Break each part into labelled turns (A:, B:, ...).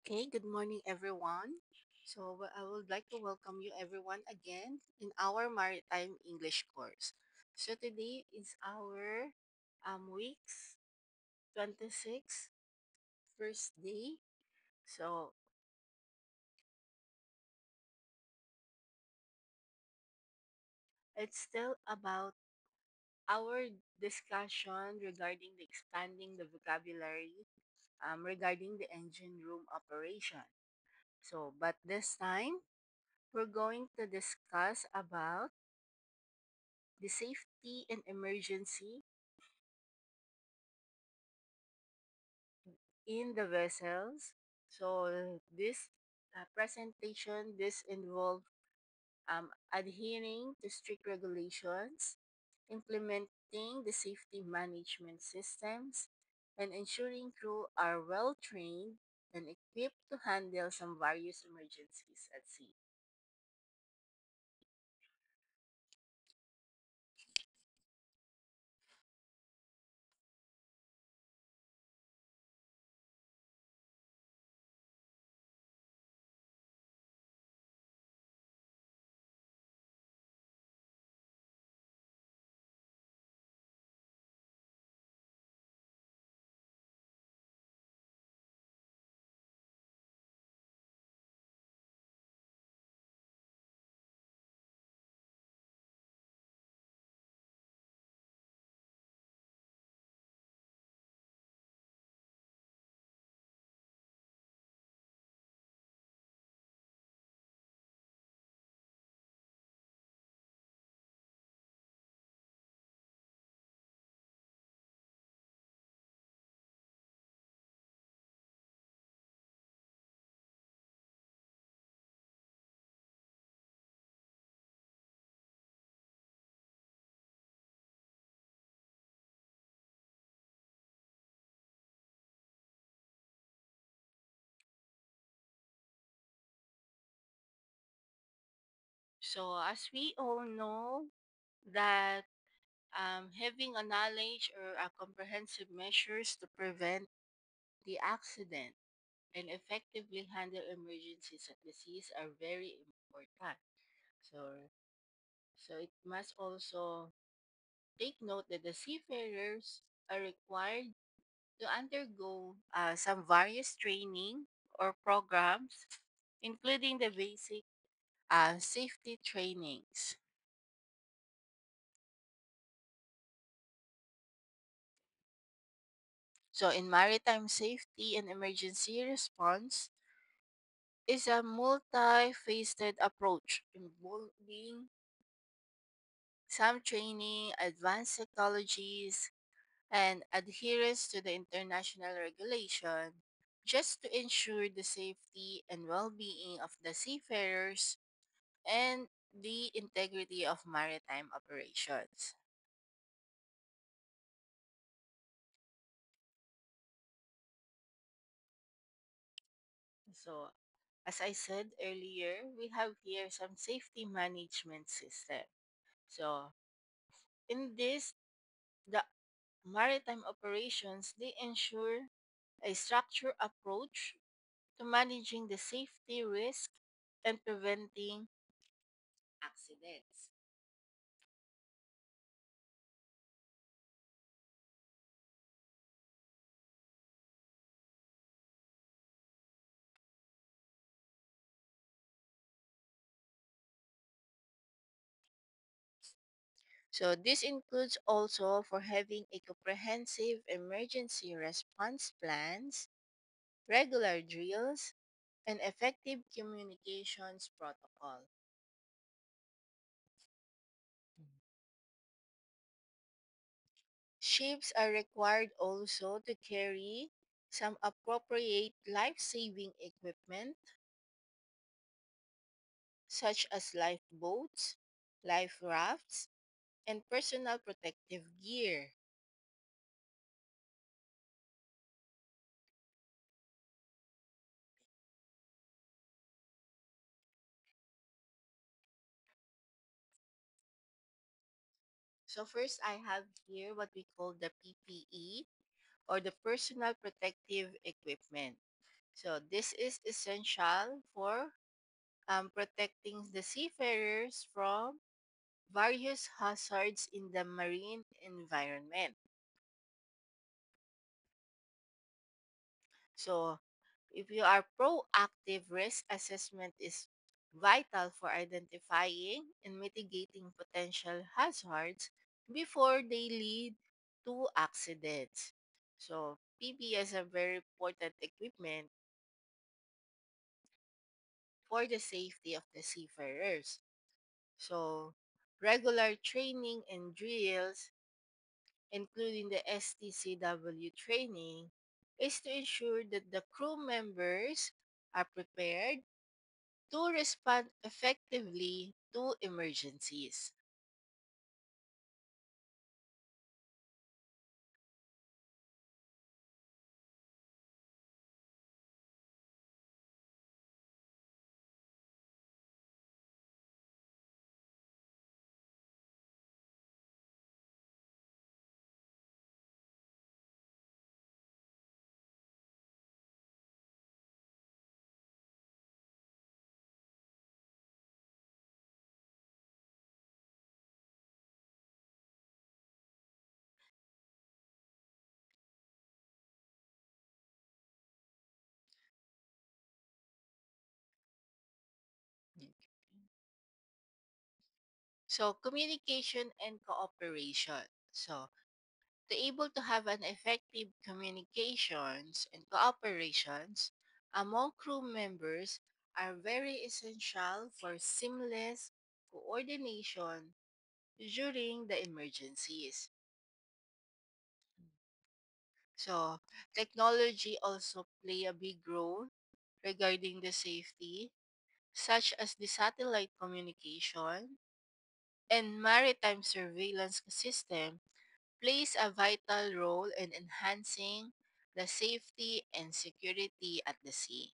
A: Okay, good morning, everyone. I would like to welcome you, everyone, again in our Maritime English course. So, today is our week's 26th first day. So, it's still about our discussion regarding the expanding the vocabulary regarding the engine room operation. But this time, we're going to discuss about the safety and emergency in the vessels. This presentation, this involved adhering to strict regulations, implementing the safety management systems, and ensuring crew are well trained and equipped to handle some various emergencies at sea. So, as we all know, that having a knowledge or a comprehensive measures to prevent the accident and effectively handle emergencies at the seas are very important. So, so it must also take note that the seafarers are required to undergo some various training or programs, including the basic safety trainings. So, in maritime safety and emergency response, is a multi-faceted approach involving some training, advanced technologies, and adherence to the international regulation just to ensure the safety and well-being of the seafarers and the integrity of maritime operations. So, as I said earlier, we have here some safety management system. So, in this, the maritime operations, they ensure a structured approach to managing the safety risk and preventing accidents. So this includes also for having a comprehensive emergency response plans, regular drills, and effective communications protocol. Ships are required also to carry some appropriate life-saving equipment such as lifeboats, life rafts, and personal protective gear. So first I have here what we call the PPE or the personal protective equipment. So this is essential for protecting the seafarers from various hazards in the marine environment. So if you are proactive, risk assessment is vital for identifying and mitigating potential hazards before they lead to accidents. So PB is a very important equipment for the safety of the seafarers. So regular training and drills, including the STCW training, is to ensure that the crew members are prepared to respond effectively to emergencies. So, communication and cooperation. So, to able to have an effective communications and cooperations among crew members are very essential for seamless coordination during the emergencies. So, technology also play a big role regarding the safety, such as the satellite communication and maritime surveillance system plays a vital role in enhancing the safety and security at the sea.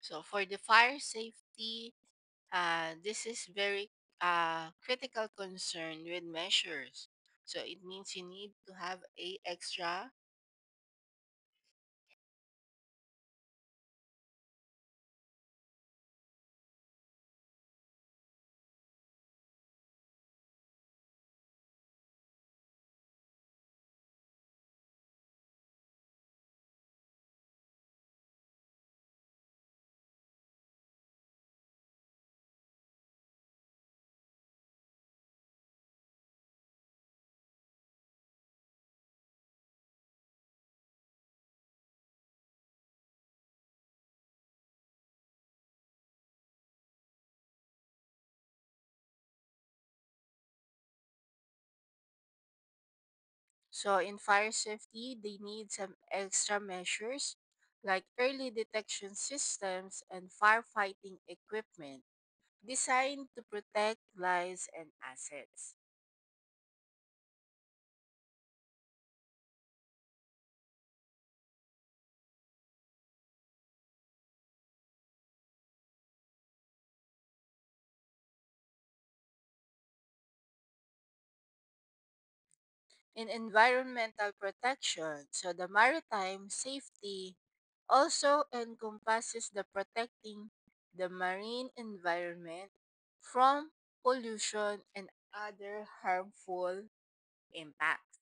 A: So for the fire safety, this is very critical concern with measures. So it means you need to have a extra. So in fire safety, they need some extra measures like early detection systems and firefighting equipment designed to protect lives and assets. In environmental protection, so the maritime safety also encompasses the protecting the marine environment from pollution and other harmful impacts.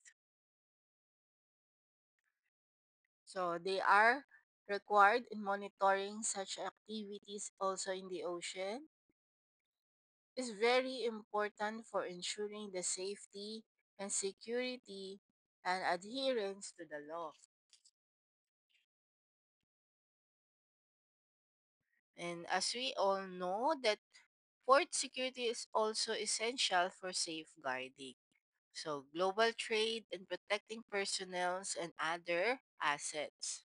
A: So they are required in monitoring such activities also in the ocean is very important for ensuring the safety and security and adherence to the law. And as we all know that port security is also essential for safeguarding. So global trade and protecting personnels and other assets.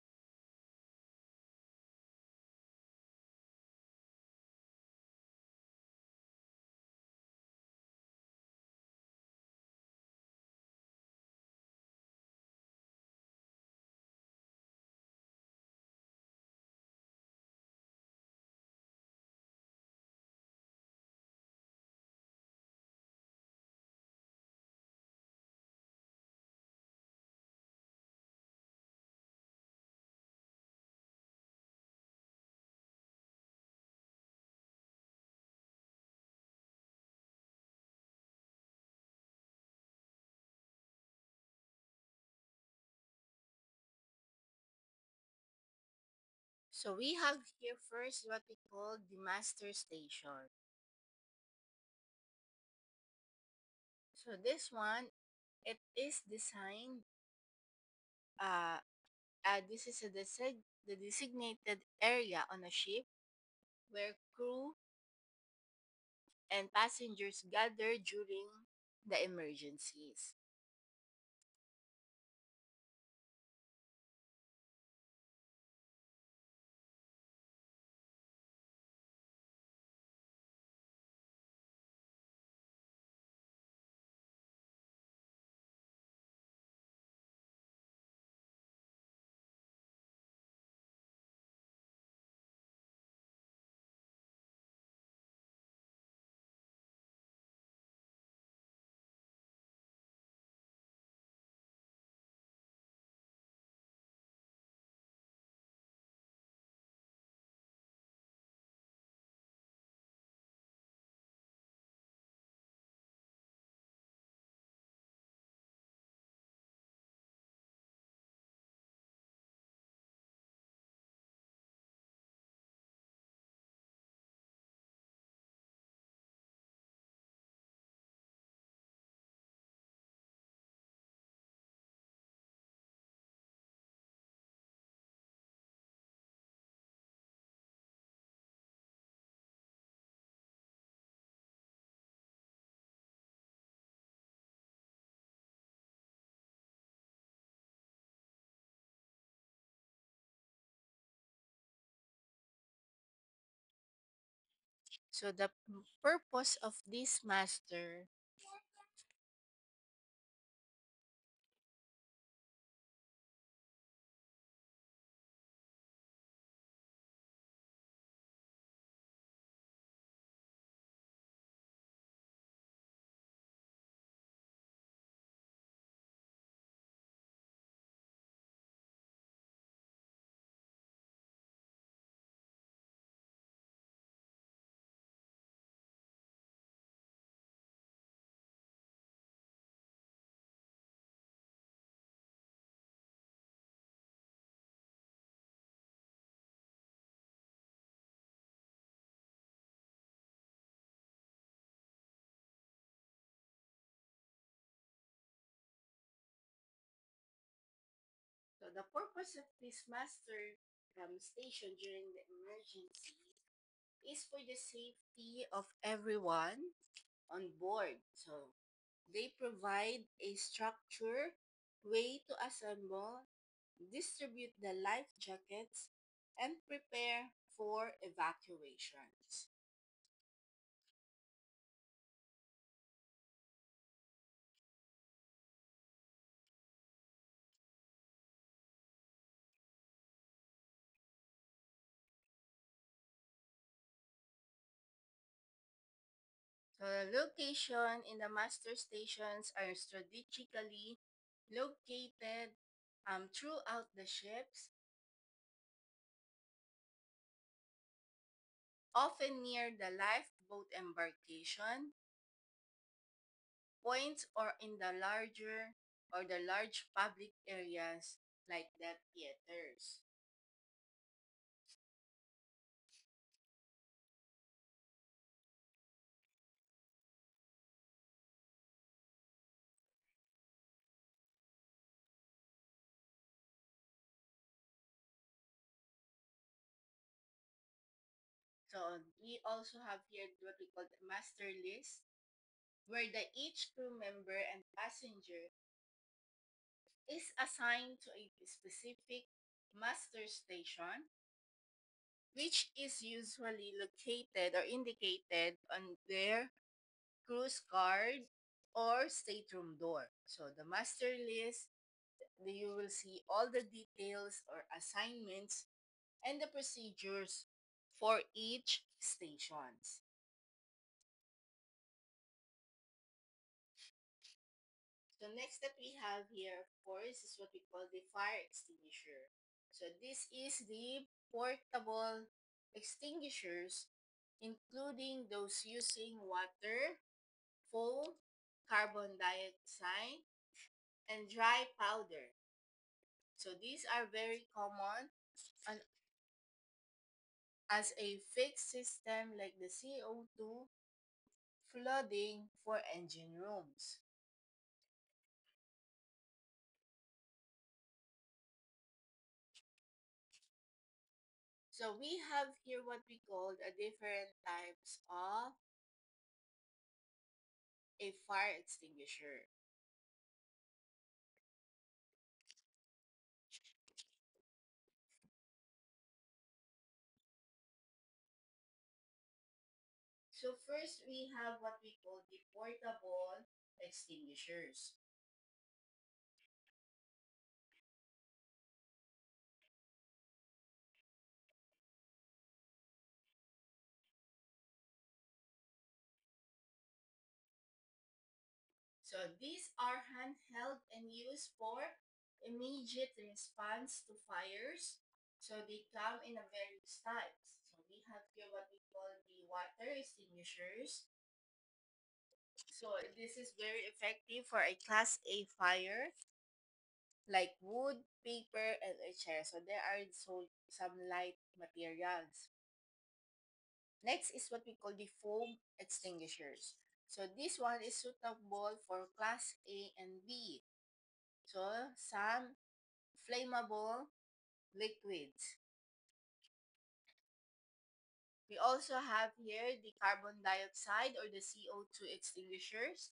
A: So we have here first what we call the master station. So this one, it is designed, uh, this is the designated area on a ship where crew and passengers gather during the emergencies. So the purpose of this master, so the purpose of this master station during the emergency is for the safety of everyone on board. So they provide a structure way to assemble, distribute the life jackets, and prepare for evacuations. So the location in the master stations are strategically located throughout the ships, often near the lifeboat embarkation points or in the large public areas like the theaters. So we also have here what we call the master list, where each crew member and passenger is assigned to a specific master station, which is usually located or indicated on their cruise card or stateroom door. So the master list, you will see all the details or assignments and the procedures for each stations. So next that we have here, of course, is what we call the fire extinguisher. So this is the portable extinguishers, including those using water, foam, carbon dioxide, and dry powder. So these are very common on as a fixed system like the CO2 flooding for engine rooms. So we have here what we call a different types of a fire extinguisher. So first we have what we call the portable extinguishers. So these are handheld and used for immediate response to fires. So they come in a various types. So we have here what we call the water extinguishers. So this is very effective for a class A fire like wood, paper, and a chair. So there are some light materials. Next is what we call the foam extinguishers. So this one is suitable for class A and B. So some flammable liquids. We also have here the carbon dioxide or the CO2 extinguishers,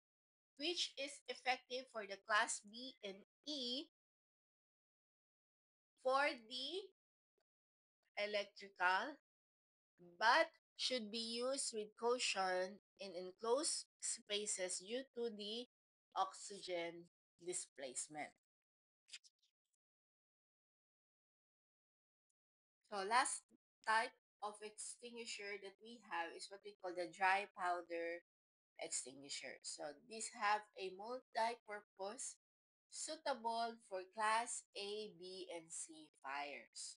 A: which is effective for the class B and E for the electrical, but should be used with caution in enclosed spaces due to the oxygen displacement. So last type of extinguisher that we have is what we call the dry powder extinguisher. So these have a multi-purpose suitable for class A, B, and C fires.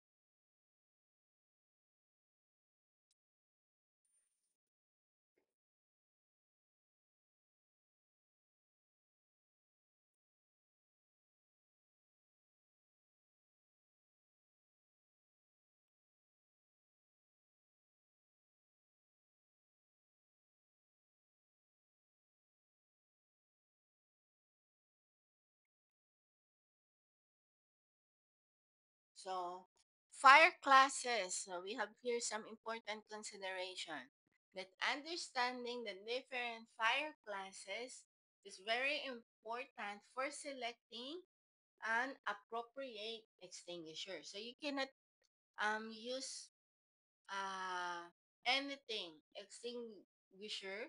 A: So fire classes. So we have here some important consideration that understanding the different fire classes is very important for selecting an appropriate extinguisher. So you cannot use uh anything extinguisher.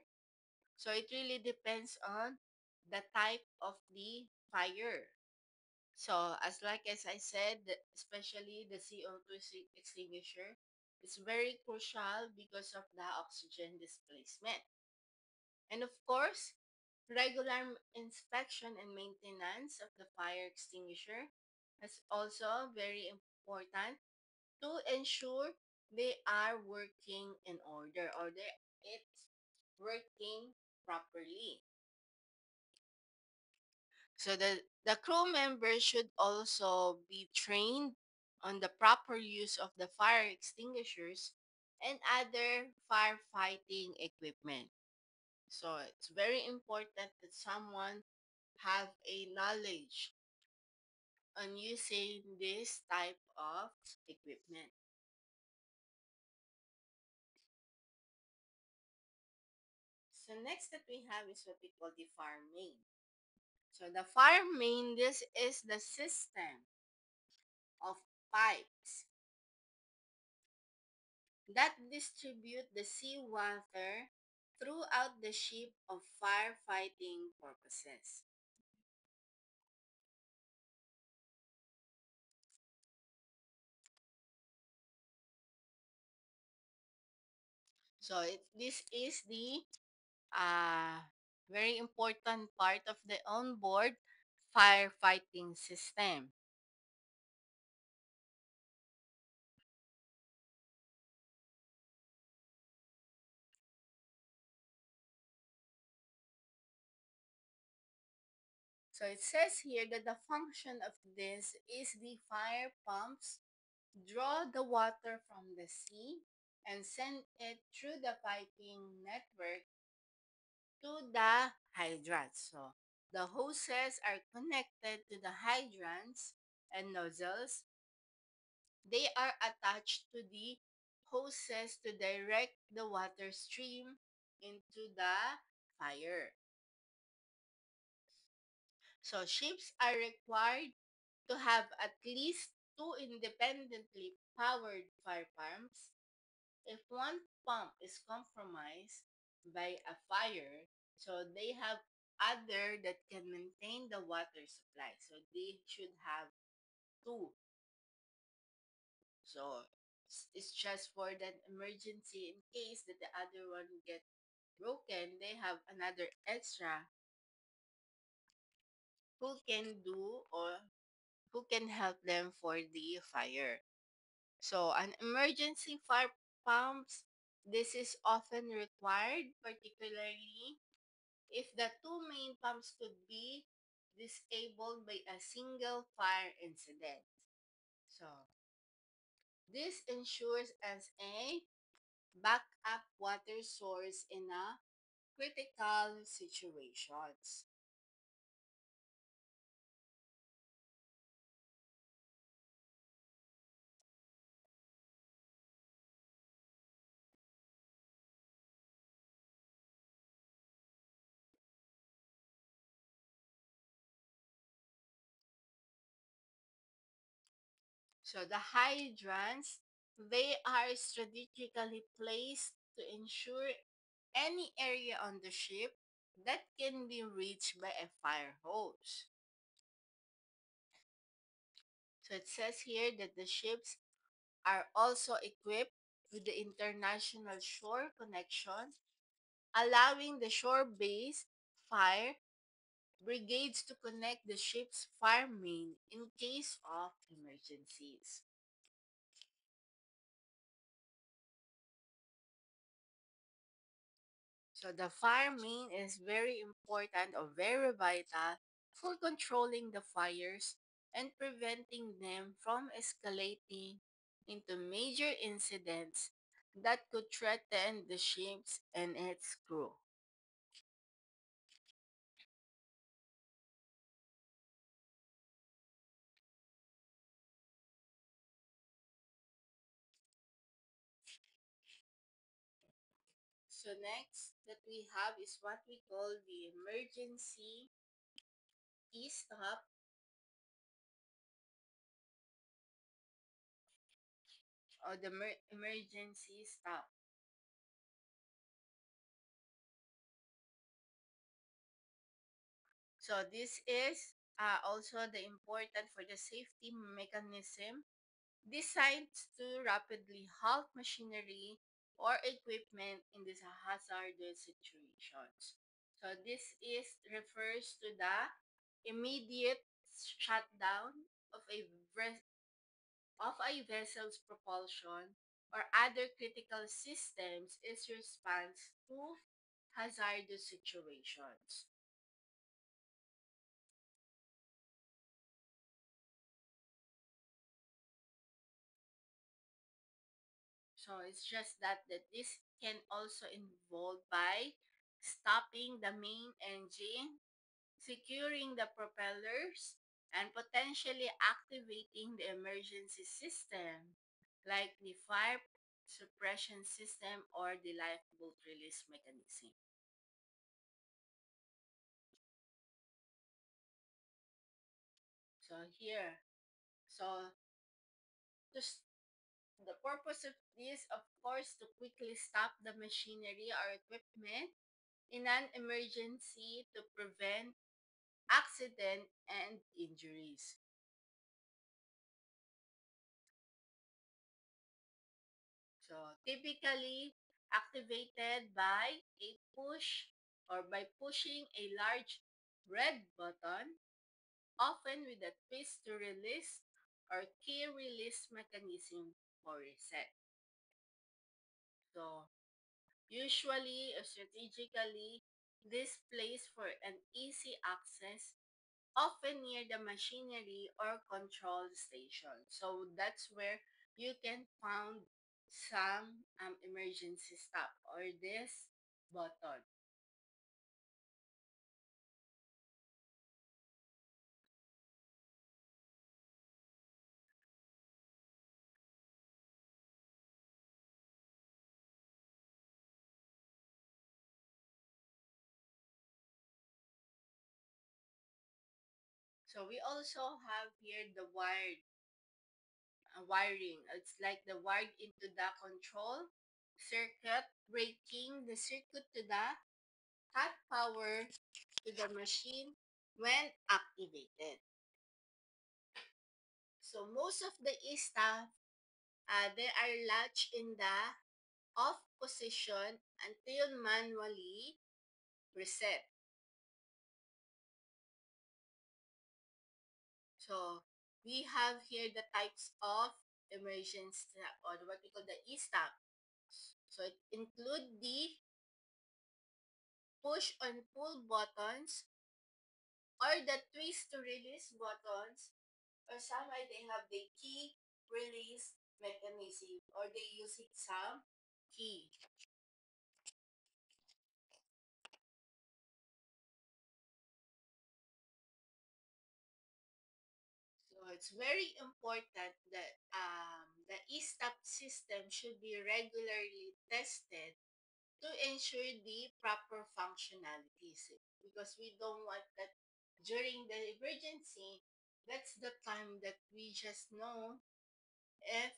A: So it really depends on the type of the fire. So as I said, especially the CO2 extinguisher, it's very crucial because of the oxygen displacement. And of course, regular inspection and maintenance of the fire extinguisher is also very important to ensure they are working in order or it's working properly. So the crew members should also be trained on the proper use of the fire extinguishers and other firefighting equipment. So it's very important that someone have a knowledge on using this type of equipment. So next that we have is what we call the fire main. So the fire main, this is the system of pipes that distribute the seawater throughout the ship of firefighting purposes. So this is the uh, very important part of the onboard firefighting system. So it says here that the function of this is the fire pumps draw the water from the sea and send it through the piping network to the hydrants. So the hoses are connected to the hydrants and nozzles. They are attached to the hoses to direct the water stream into the fire. So ships are required to have at least two independently powered fire pumps. If one pump is compromised by a fire, so they have other that can maintain the water supply. So they should have two. So it's just for that emergency in case that the other one get broken, they have another extra who can do or who can help them for the fire. So an emergency fire pumps, this is often required, particularly if the two main pumps could be disabled by a single fire incident. So this ensures as a backup water source in a critical situations. So the hydrants, they are strategically placed to ensure any area on the ship that can be reached by a fire hose. So it says here that the ships are also equipped with the international shore connection, allowing the shore-based fire brigades to connect the ship's fire main in case of emergencies. So the fire main is very important or very vital for controlling the fires and preventing them from escalating into major incidents that could threaten the ships and its crew. So next that we have is what we call the emergency e-stop or the emergency stop. So this is also the important for the safety mechanism designed to rapidly halt machinery or equipment in these hazardous situations. So this is refers to the immediate shutdown of of a vessel's propulsion or other critical systems is response to hazardous situations. So it's just that this can also involve by stopping the main engine, securing the propellers, and potentially activating the emergency system like the fire suppression system or the lifeboat release mechanism. So here, so just the purpose of this, of course, to quickly stop the machinery or equipment in an emergency to prevent accident and injuries. So typically activated by a push or by pushing a large red button, often with a twist to release or key release mechanism for reset. So usually or strategically displaced for an easy access, often near the machinery or control station. So that's where you can find some emergency stop or this button. So we also have here the wiring. It's like the wired into the control circuit, breaking the circuit to the cut power to the machine when activated. So most of the e-staff, they are latched in the off position until manually reset. So we have here the types of emergency stop or what we call the e-stop. So it include the push and pull buttons or the twist to release buttons, or sometimes they have the key release mechanism or they using some key. So it's very important that the e-stop system should be regularly tested to ensure the proper functionalities, because we don't want that during the emergency, that's the time that we just know if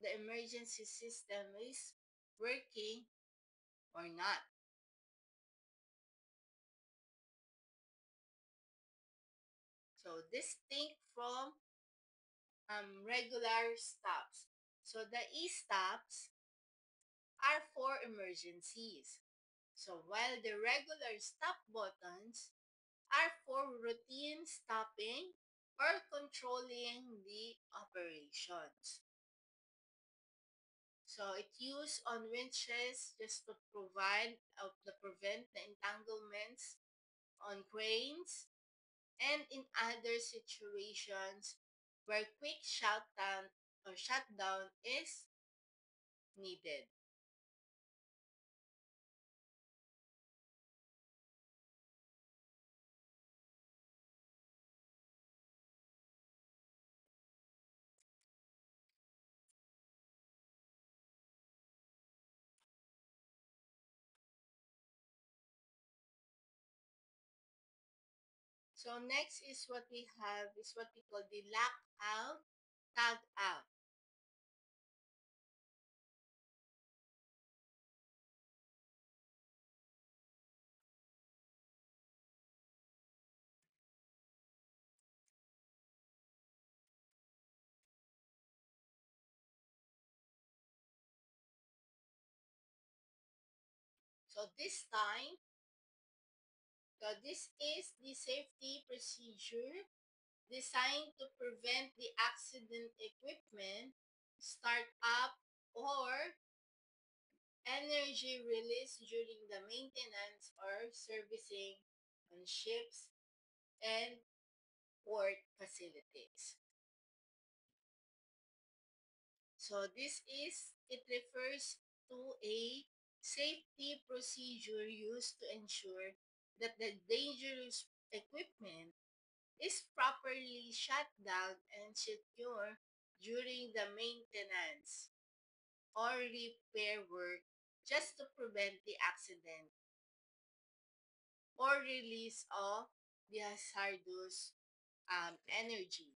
A: the emergency system is working or not. So distinct from regular stops. So the e-stops are for emergencies. So while the regular stop buttons are for routine stopping or controlling the operations. So it's used on winches just to provide the prevent the entanglements on cranes and in other situations where quick shutdown or shutdown is needed. So next is what we have is what we call the lock out, tag out. So this time, so this is the safety procedure designed to prevent the accident equipment start up or energy release during the maintenance or servicing on ships and port facilities. So it refers to a safety procedure used to ensure that the dangerous equipment is properly shut down and secure during the maintenance or repair work, just to prevent the accident or release of the hazardous energy.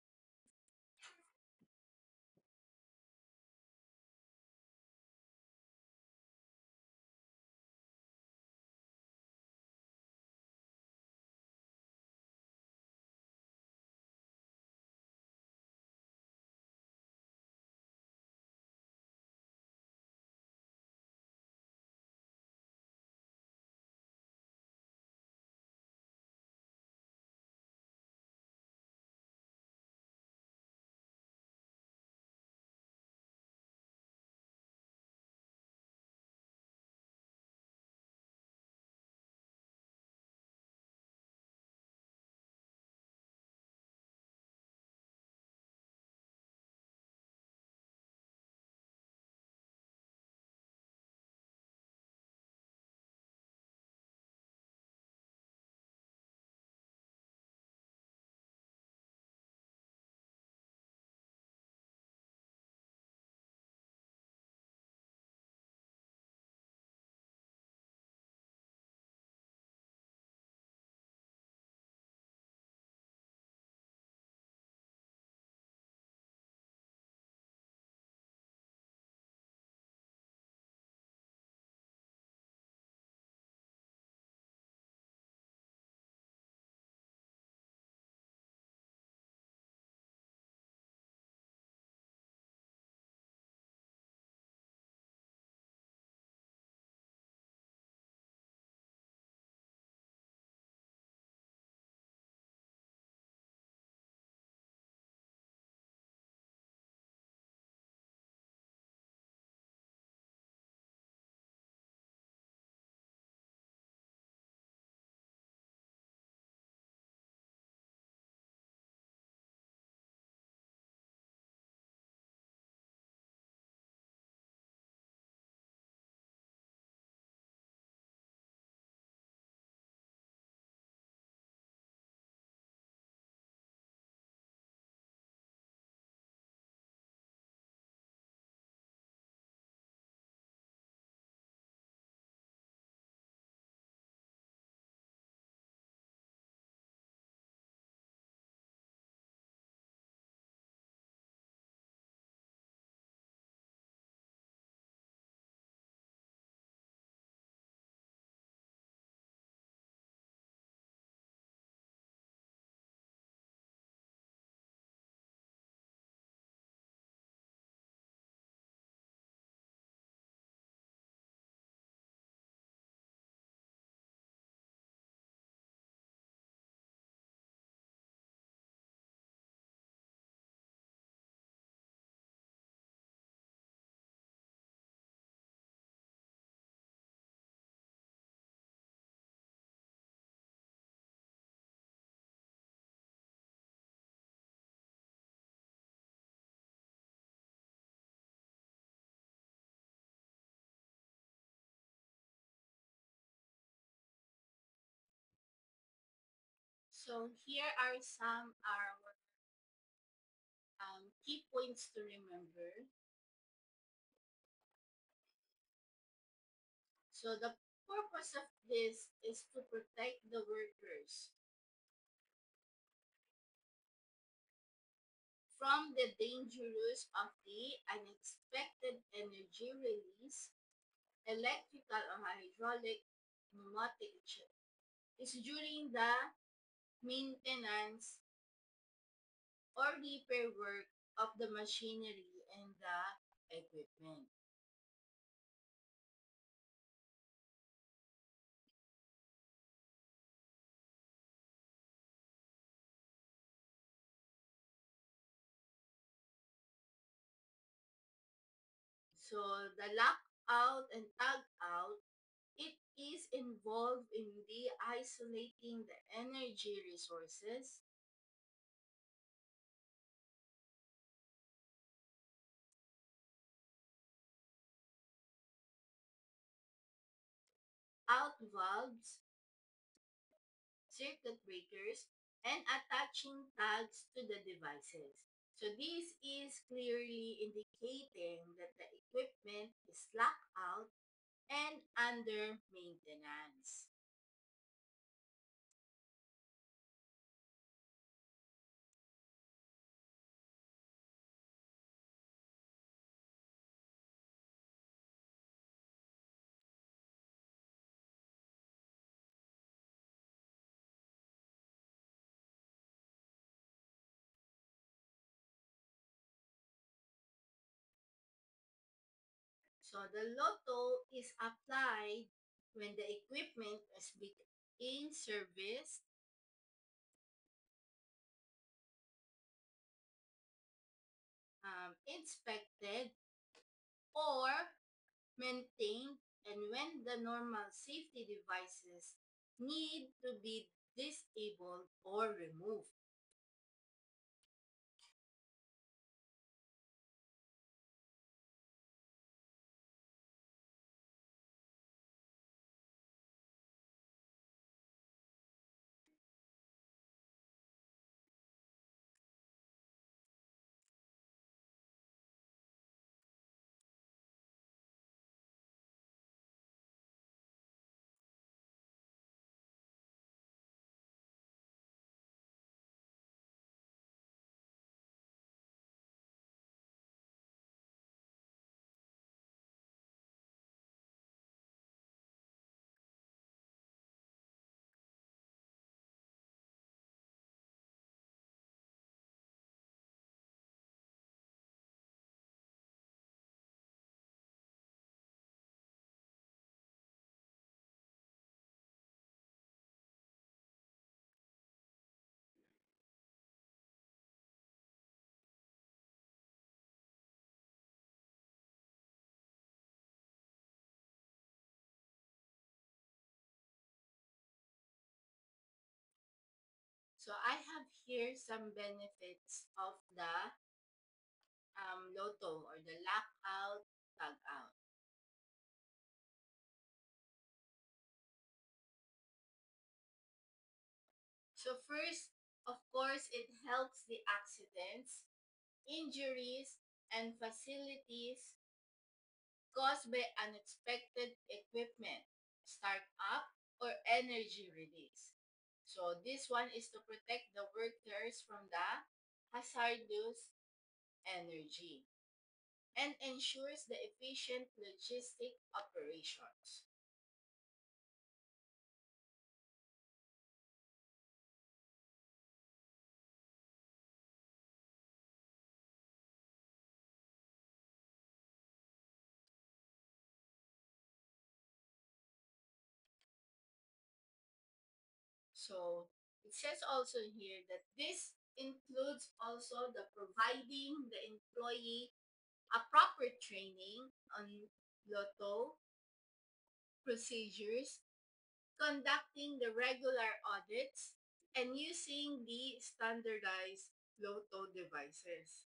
A: So here are some our key points to remember. So the purpose of this is to protect the workers from the dangers of the unexpected energy release, electrical or hydraulic, pneumatic, is during the maintenance or repair work of the machinery and the equipment. So the lockout and tag out, it is involved in the isolating the energy resources, out valves, circuit breakers, and attaching tags to the devices. So this is clearly indicating that the equipment is locked out and under maintenance. So the lotto is applied when the equipment is in service, inspected, or maintained, and when the normal safety devices need to be disabled or removed. So I have here some benefits of the lotto or the lockout, tag out. So first, of course, it helps the accidents, injuries, and facilities caused by unexpected equipment, start up, or energy release. So this one is to protect the workers from the hazardous energy and ensures the efficient logistic operations. So it says also here that this includes also the providing the employee a proper training on lotto procedures, conducting the regular audits, and using the standardized lotto devices.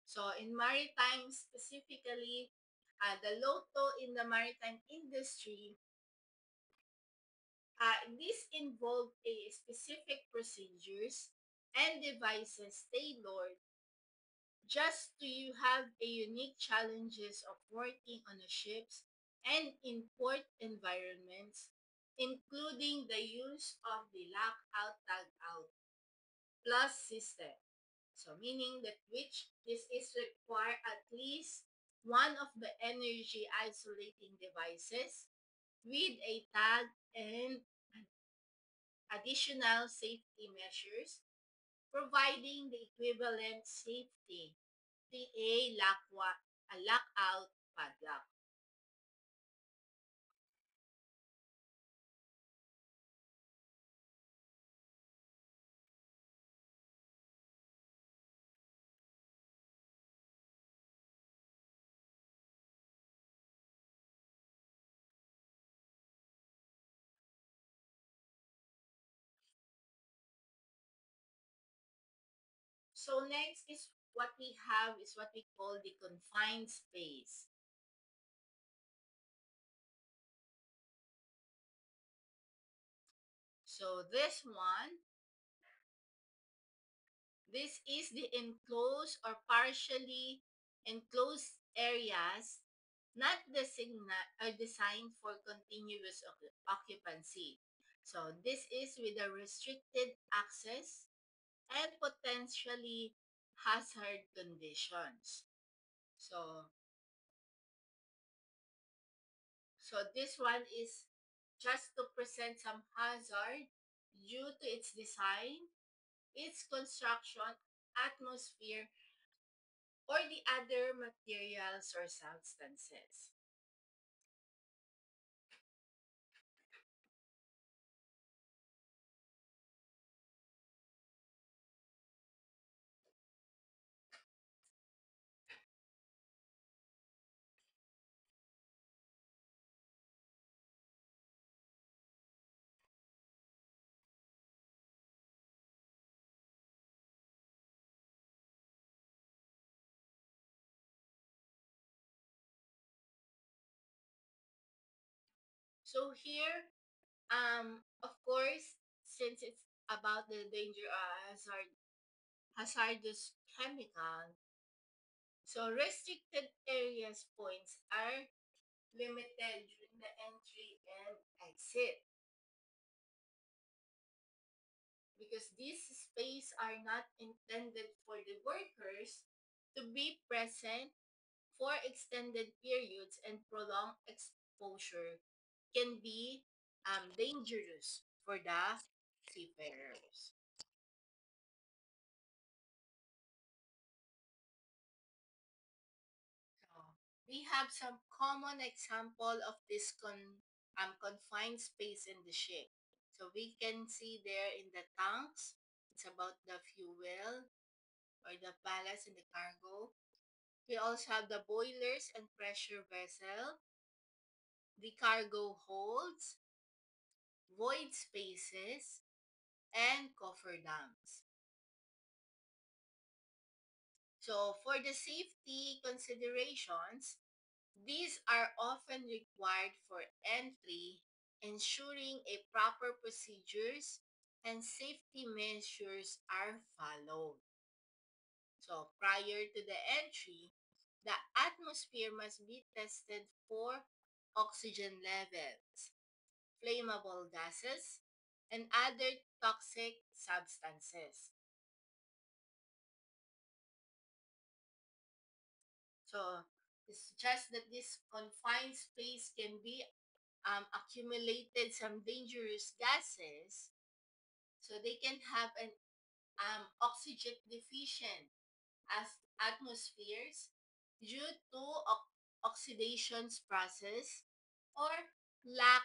A: So in maritime specifically, the lotto in the maritime industry this involve a specific procedures and devices tailored just to you have a unique challenges of working on the ships and in port environments, including the use of the lockout tagout plus system. So meaning that which this is require at least one of the energy isolating devices with a tag and additional safety measures, providing the equivalent safety to a lockout padlock. So next is what we have is what we call the confined space. So this is the enclosed or partially enclosed areas not designed for continuous occupancy. So this is with a restricted access and potentially hazard conditions. So so this one is just to present some hazard due to its design, its construction, atmosphere, or the other materials or substances. So here, of course, since it's about the hazardous chemical, so restricted areas points are limited during the entry and exit because these space are not intended for the workers to be present for extended periods, and prolonged exposure can be dangerous for the seafarers. So we have some common example of this confined space in the ship. So we can see there in the tanks, it's about the fuel or the ballast in the cargo. We also have the boilers and pressure vessel, the cargo holds, void spaces, and cofferdams. So for the safety considerations, these are often required for entry, ensuring a proper procedures and safety measures are followed. So prior to the entry, the atmosphere must be tested for oxygen levels, flammable gases, and other toxic substances. So it's just that this confined space can be accumulated some dangerous gases, so they can have an oxygen deficient as atmospheres due to oxidations process or lack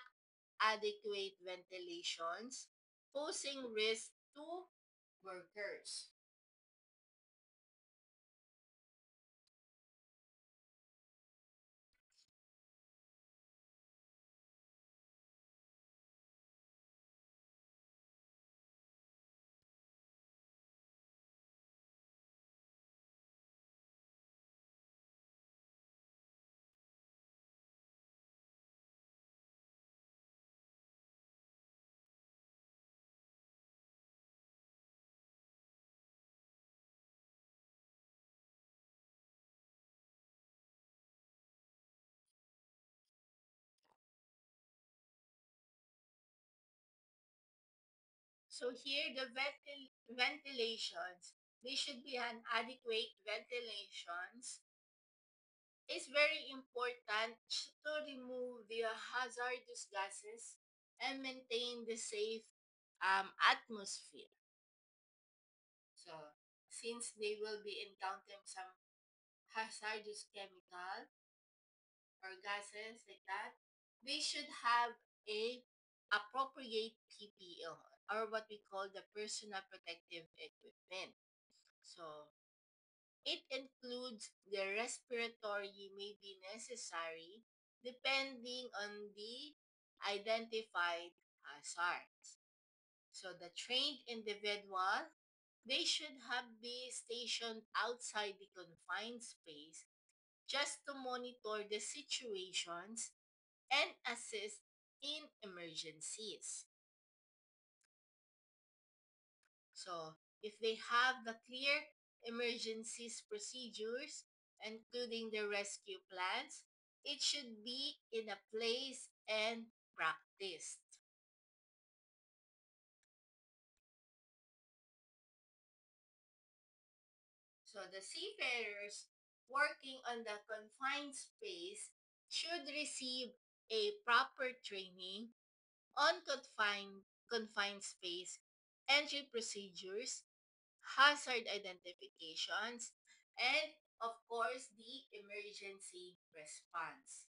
A: adequate ventilations, posing risk to workers. So here the ventilations, they should be an adequate ventilations is very important to remove the hazardous gases and maintain the safe atmosphere. So since they will be encountering some hazardous chemical or gases like that, they should have a appropriate PPE or what we call the personal protective equipment. So it includes the respiratory may be necessary depending on the identified hazards. So the trained individual, they should have be stationed outside the confined space just to monitor the situations and assist in emergencies. So, if they have the clear emergencies procedures, including the rescue plans, it should be in a place and practiced. So, the seafarers working on the confined space should receive a proper training on confined space entry procedures, hazard identifications, and of course the emergency response.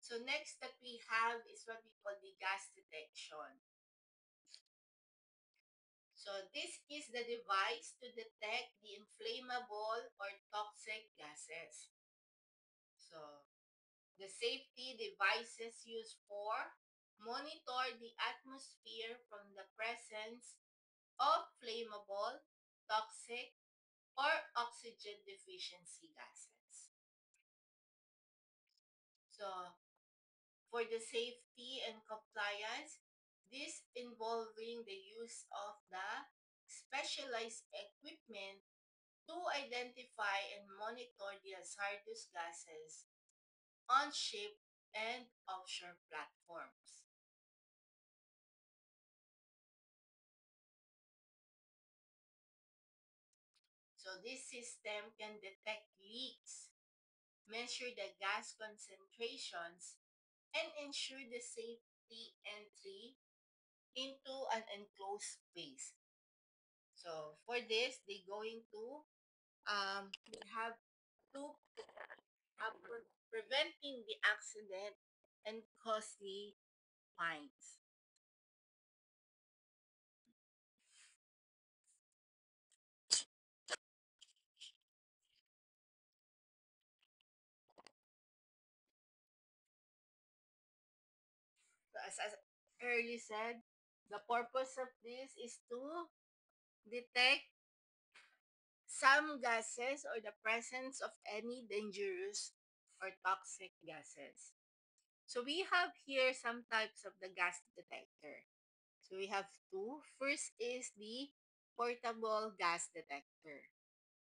A: So next that we have is what we call the gas detection. So this is the device to detect the inflammable or toxic gases. So the safety devices used for monitor the atmosphere from the presence of flammable, toxic, or oxygen deficiency gases. So for the safety and compliance, this involving the use of the specialized equipment to identify and monitor the hazardous gases on ship and offshore platforms. So this system can detect leaks, measure the gas concentrations, and ensure the safety entry into an enclosed space. So for this, they going to we have to preventing the accident and costly fines. So as early said, the purpose of this is to detect some gases or the presence of any dangerous or toxic gases. So we have here some types of the gas detector. So we have two. First is the portable gas detector.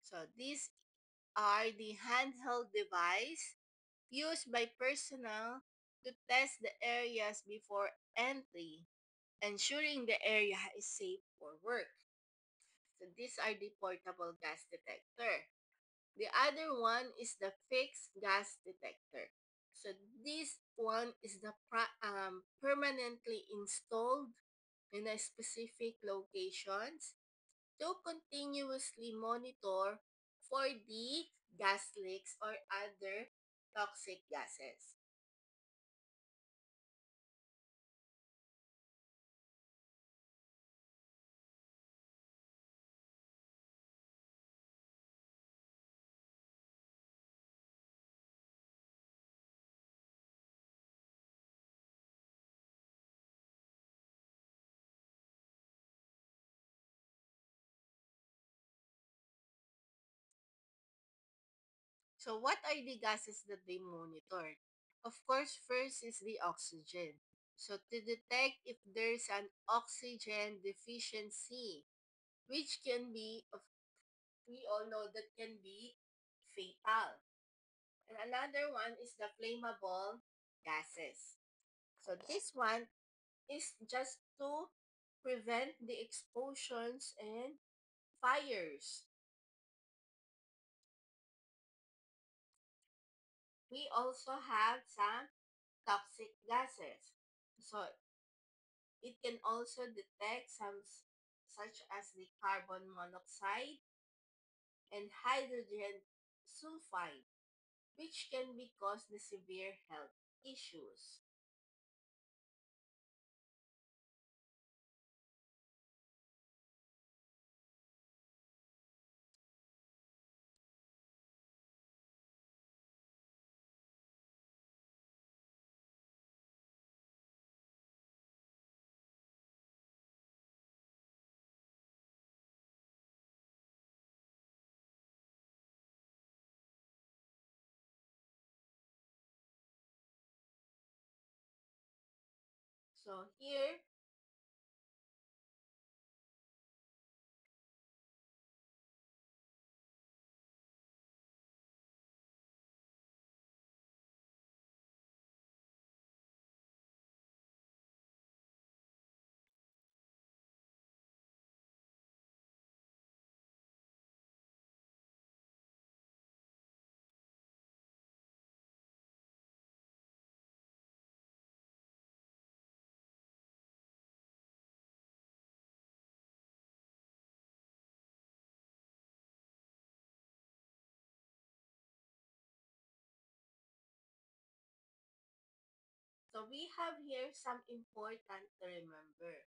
A: So these are the handheld device used by personnel to test the areas before entry, ensuring the area is safe for work. So these are the portable gas detector. The other one is the fixed gas detector. So this one is the permanently installed in a specific locations to continuously monitor for the gas leaks or other toxic gases. So, what are the gases that they monitored? Of course, first is the oxygen. So, to detect if there's an oxygen deficiency, which can be, we all know that can be fatal. And another one is the flammable gases. So, this one is just to prevent the explosions and fires. We also have some toxic gases. So it can also detect some such as the carbon monoxide and hydrogen sulfide, which can be cause the severe health issues. So here, so we have here some important to remember.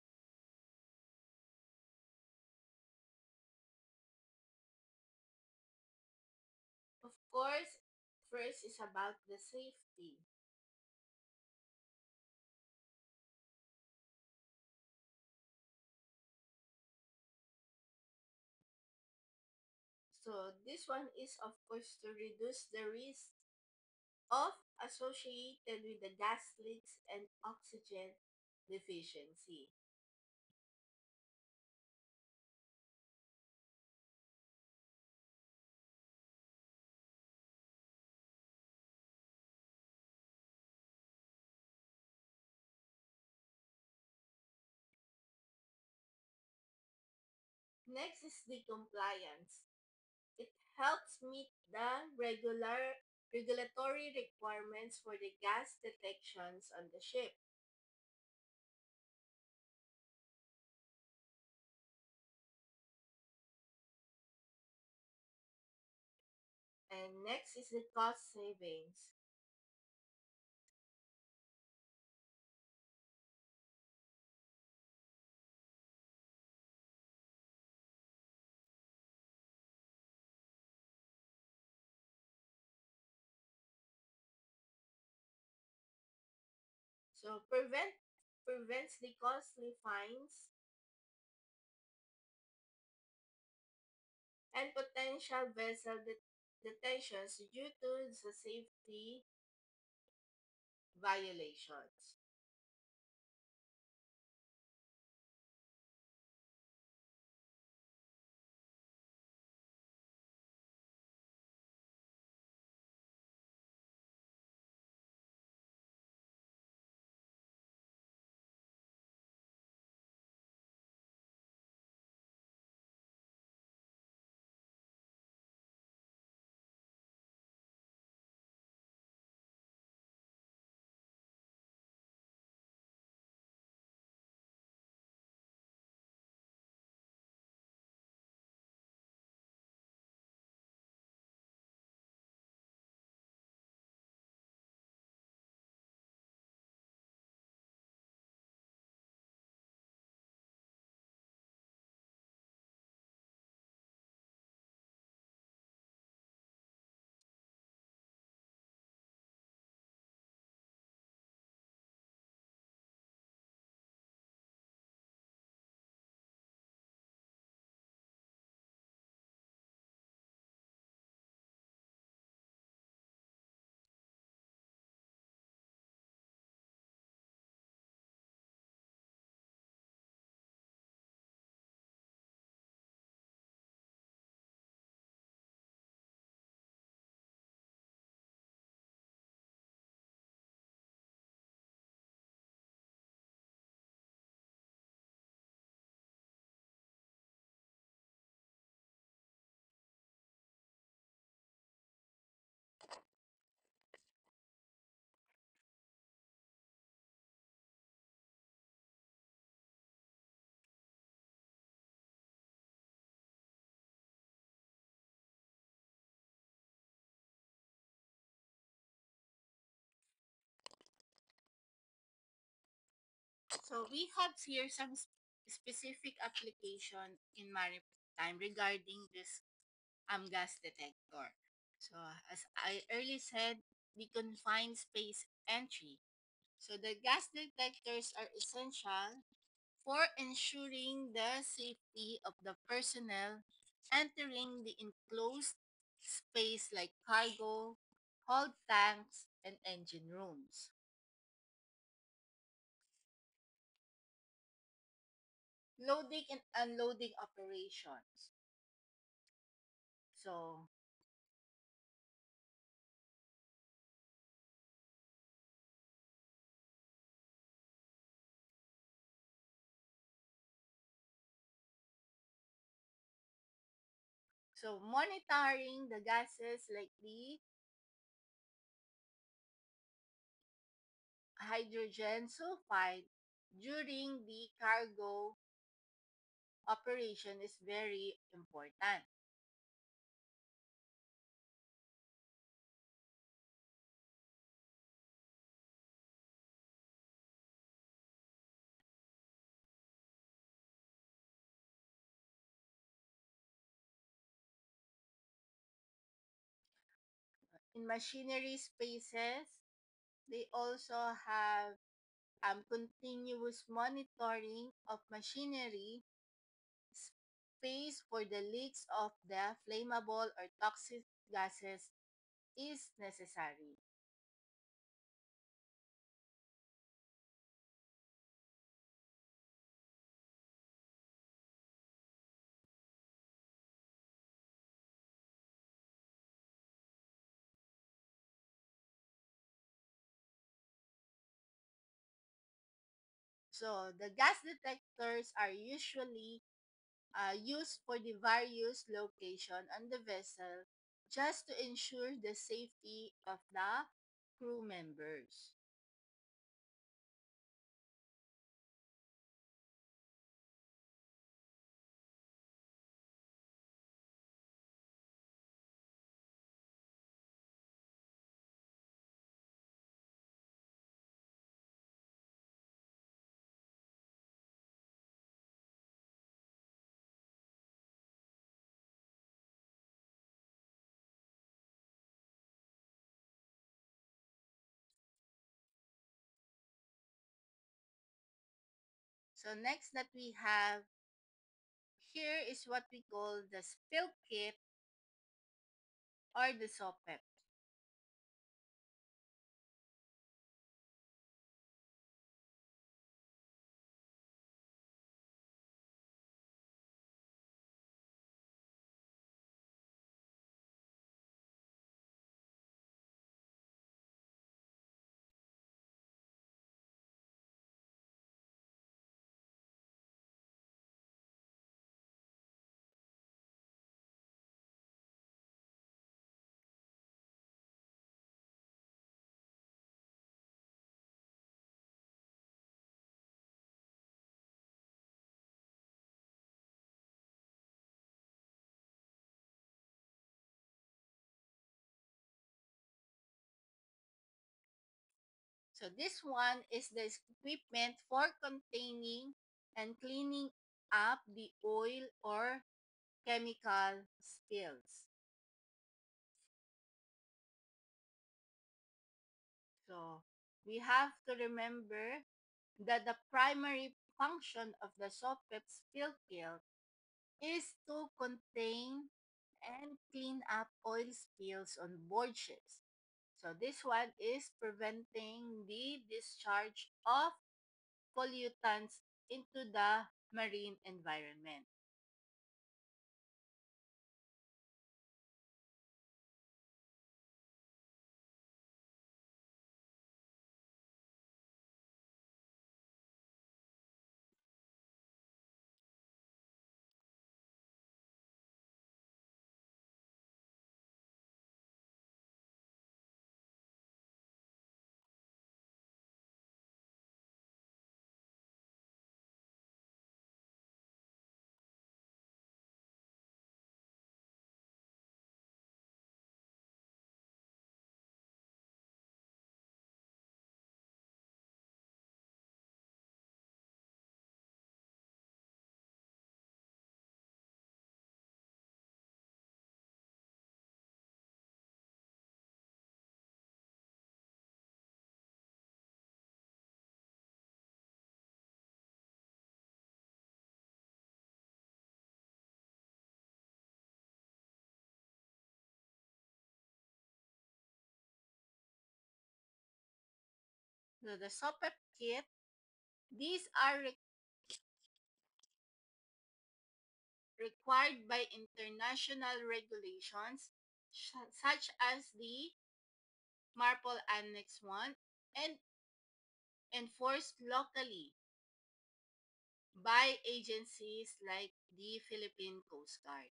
A: Of course, first is about the safety. So this one is of course to reduce the risk of associated with the gas leaks and oxygen deficiency. Next is the compliance. It helps meet the regulatory requirements for the gas detections on the ship. And next is the cost savings. So prevents the costly fines and potential vessel detentions due to the safety violations. So we have here some specific application in maritime regarding this gas detector. So as I earlier said, the confined space entry. So the gas detectors are essential for ensuring the safety of the personnel entering the enclosed space like cargo, hold tanks, and engine rooms. Loading and unloading operations. So, so monitoring the gases like the hydrogen sulfide during the cargo operation is very important. In machinery spaces, they also have continuous monitoring of machinery space for the leaks of the flammable or toxic gases is necessary. So the gas detectors are usually used for the various location on the vessel just to ensure the safety of the crew members. So next that we have here is what we call the spill kit or the SOPEP. So this one is the equipment for containing and cleaning up the oil or chemical spills. So we have to remember that the primary function of the SOPEP spill kit is to contain and clean up oil spills on board ships. So this one is preventing the discharge of pollutants into the marine environment. So the SOPEP kit, these are required by international regulations such as the MARPOL Annex 1 and enforced locally by agencies like the Philippine Coast Guard.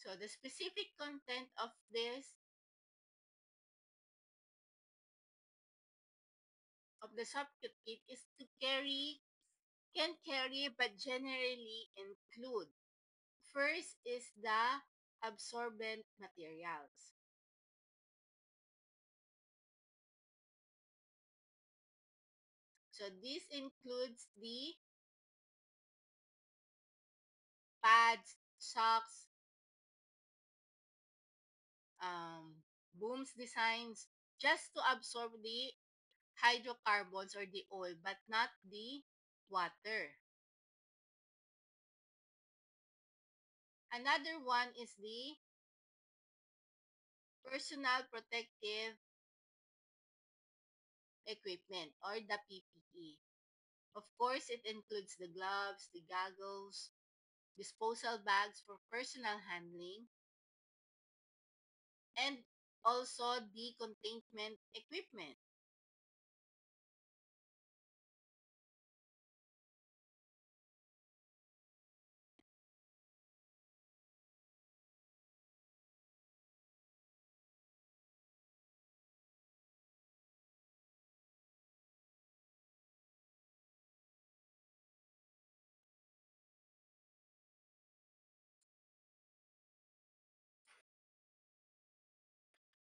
A: So the specific content of the subkit kit is to carry can carry but generally include. First is the absorbent materials. So this includes the pads, socks, booms designs, just to absorb the hydrocarbons or the oil, but not the water. Another one is the personal protective equipment or the PPE. Of course, it includes the gloves, the goggles, disposal bags for personal handling, and also the containment equipment.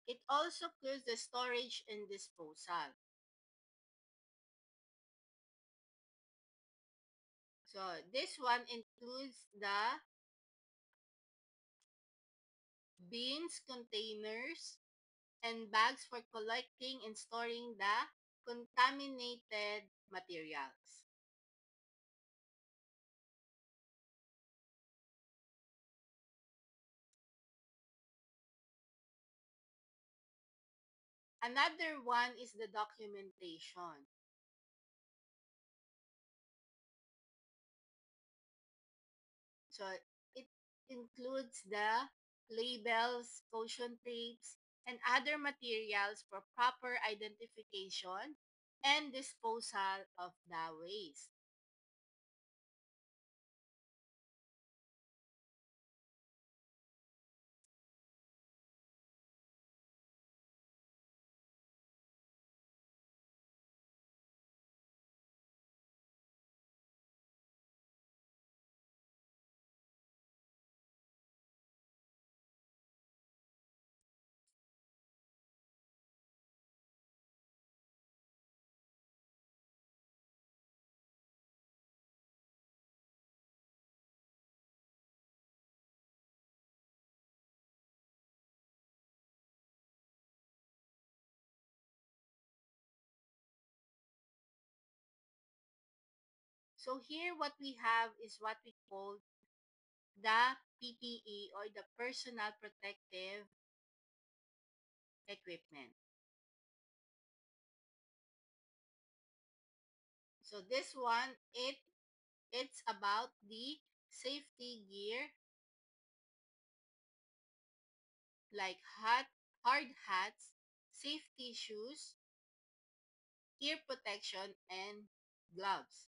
A: It also includes the storage and disposal. So this one includes the bins, containers, and bags for collecting and storing the contaminated materials. Another one is the documentation. So it includes the labels, caution tapes, and other materials for proper identification and disposal of the waste. So here what we have is what we call the PPE or the personal protective equipment. So this one it's about the safety gear like hard hats, safety shoes, ear protection, and gloves.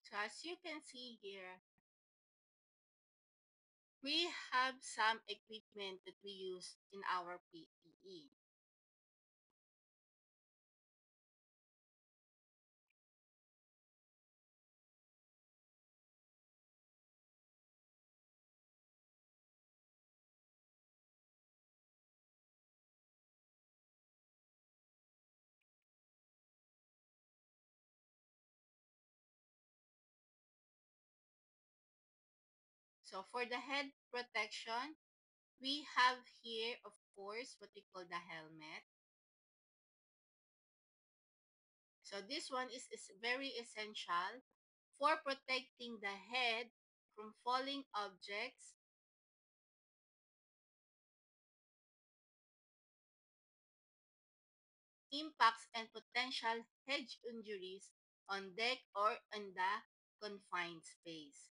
A: So as you can see here, we have some equipment that we use in our PPE. So for the head protection, we have here, of course, what we call the helmet. So this one is very essential for protecting the head from falling objects, impacts, and potential head injuries on deck or in the confined space.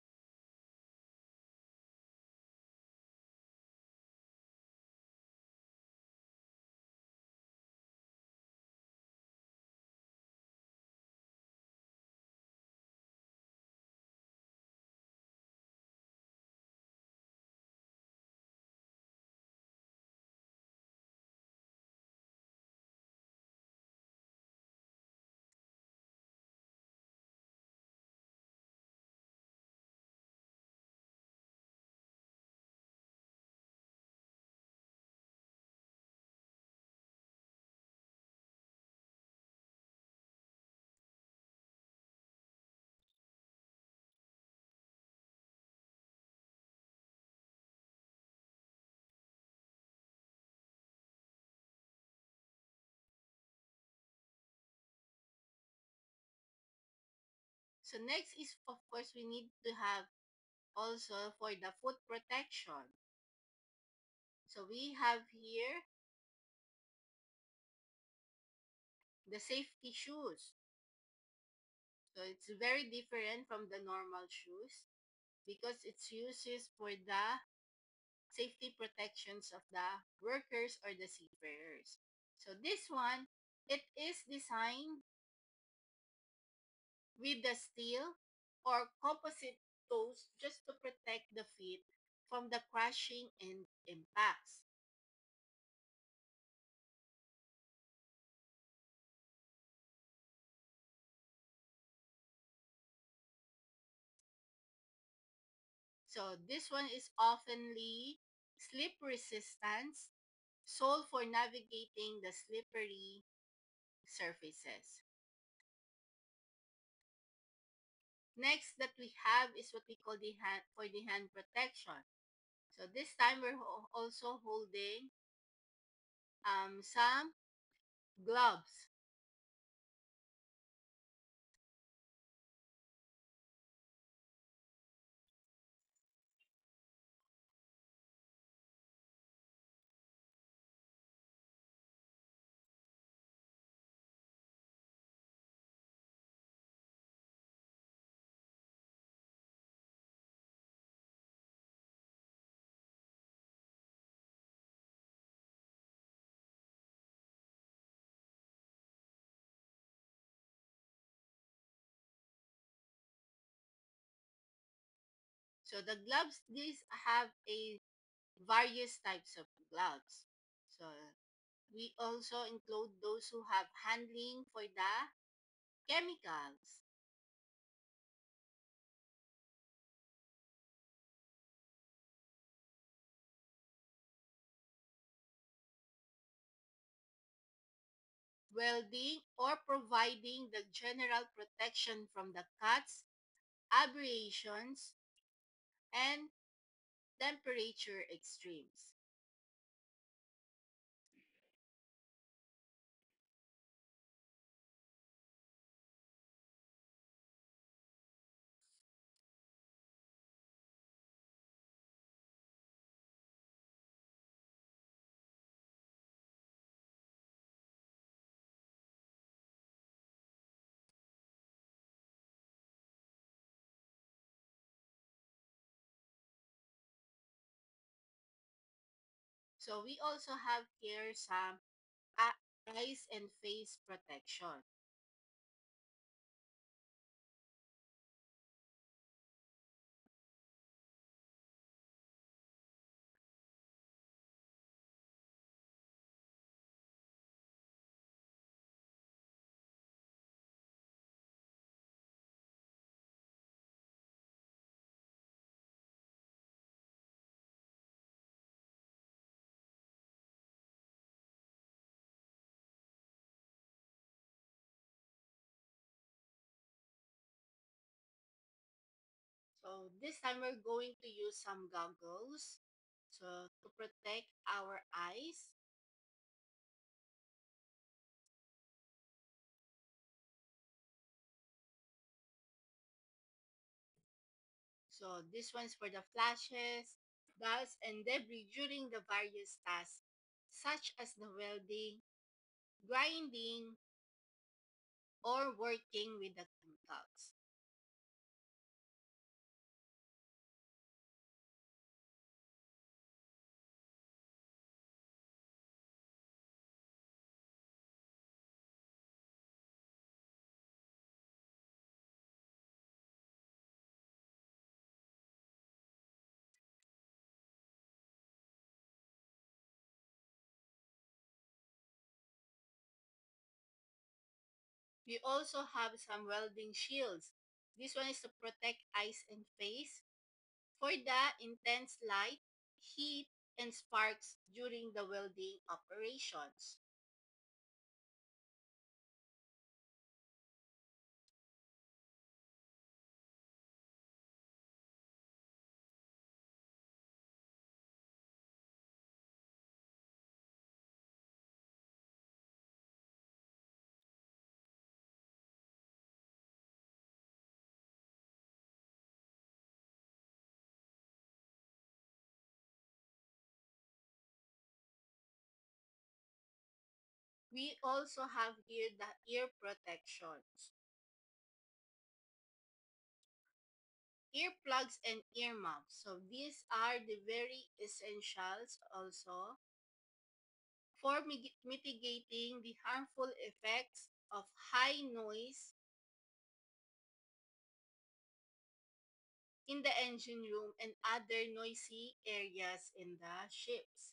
A: So next is, of course, we need to have also for the foot protection. So we have here the safety shoes. So it's very different from the normal shoes because it's uses for the safety protections of the workers or the seafarers. So this one, it is designed with the steel or composite toes just to protect the feet from the crashing and impacts. So this one is oftenly slip resistance, sold for navigating the slippery surfaces. Next that we have is what we call the hand for the hand protection. So this time we're also holding some gloves. So the gloves, these have a various types of gloves. So we also include those who have handling for the chemicals, welding, or providing the general protection from the cuts, abrasions, and temperature extremes. So we also have here some eyes and face protection. So this time we're going to use some goggles so to protect our eyes. So this one's for the flashes, dust, and debris during the various tasks, such as the welding, grinding, or working with the chemicals. We also have some welding shields. This one is to protect eyes and face for the intense light, heat, and sparks during the welding operations. We also have here the ear protections, earplugs and ear muffs. So these are the very essentials also for mitigating the harmful effects of high noise in the engine room and other noisy areas in the ships.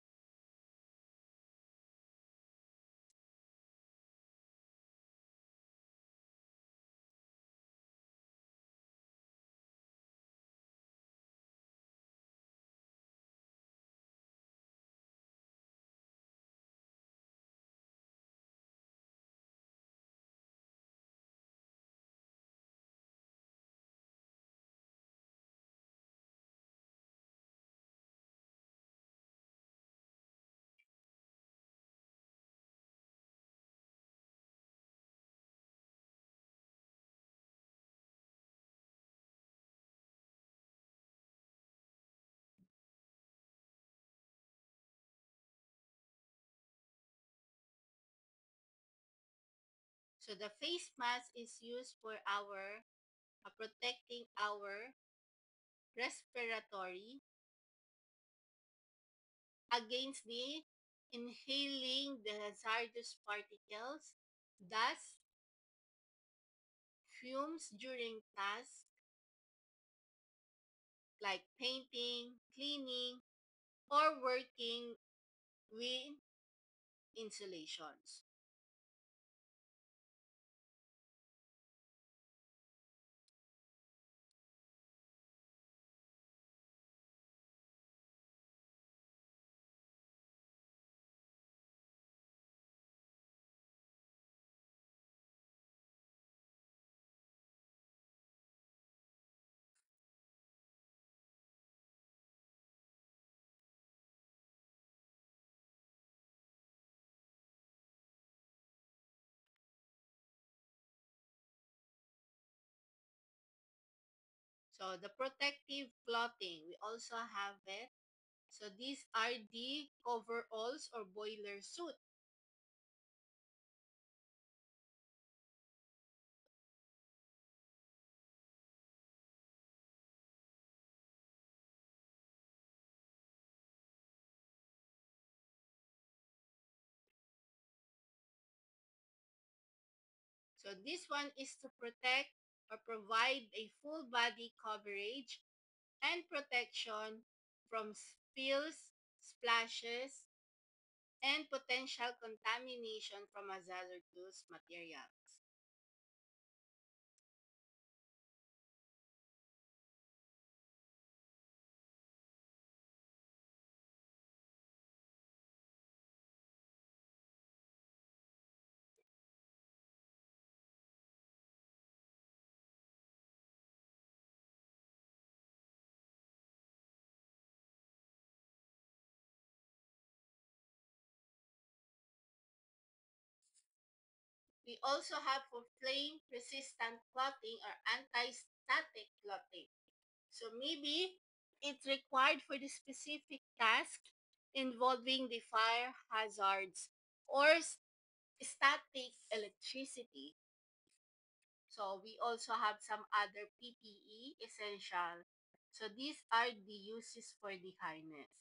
A: So the face mask is used for our protecting our respiratory against the inhaling the hazardous particles, dust, fumes during tasks like painting, cleaning, or working with insulations. So the protective clothing, we also have it. So these are the coveralls or boiler suit. So this one is to protect or provide a full body coverage and protection from spills, splashes, and potential contamination from hazardous materials. We also have for flame resistant clothing or anti-static clothing. So maybe it's required for the specific task involving the fire hazards or static electricity. So we also have some other PPE essential. So these are the uses for the harness.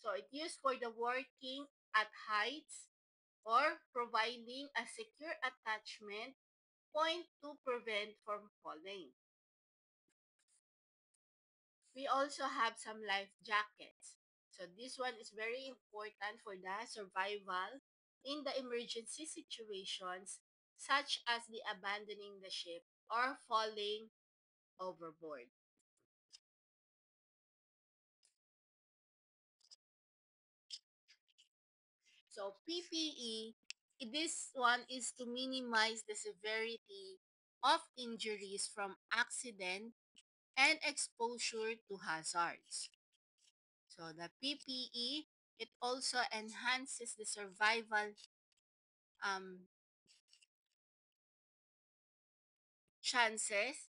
A: So it's used for the working at heights or providing a secure attachment point to prevent from falling. We also have some life jackets. So this one is very important for the survival in the emergency situations such as the abandoning the ship or falling overboard. So PPE, this one is to minimize the severity of injuries from accident and exposure to hazards. So the PPE, it also enhances the survival um, chances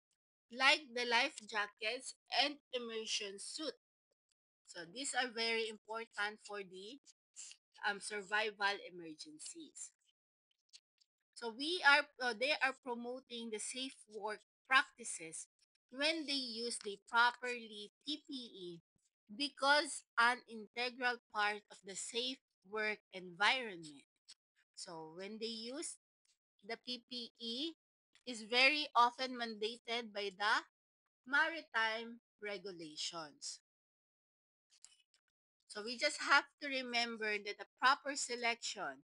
A: like the life jackets and immersion suit. So these are very important for the survival emergencies. So they are promoting the safe work practices when they use the properly PPE because an integral part of the safe work environment. So when they use the PPE is very often mandated by the maritime regulations. So we just have to remember that the proper selection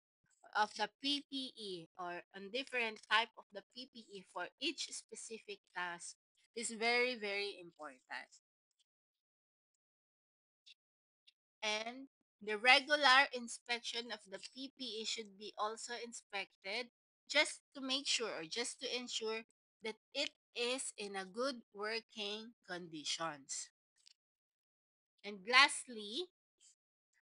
A: of the PPE or on different type of the PPE for each specific task is very, very important. And the regular inspection of the PPE should be also inspected just to make sure or just to ensure that it is in a good working conditions. And lastly,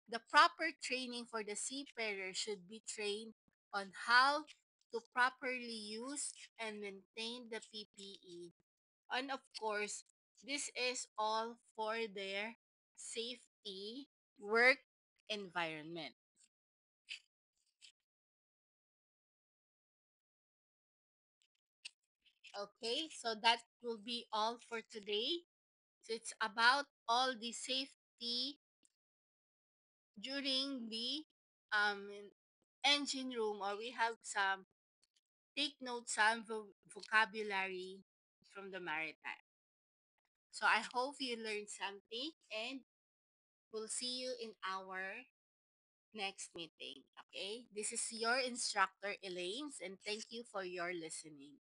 A: the proper training for the seafarer should be trained on how to properly use and maintain the PPE. And of course, this is all for their safety work environment. Okay, so that will be all for today. So it's about all the safety during the um, engine room, or we have some take notes, some vocabulary from the maritime. So I hope you learned something and we'll see you in our next meeting. Okay, this is your instructor Elaine, and thank you for your listening.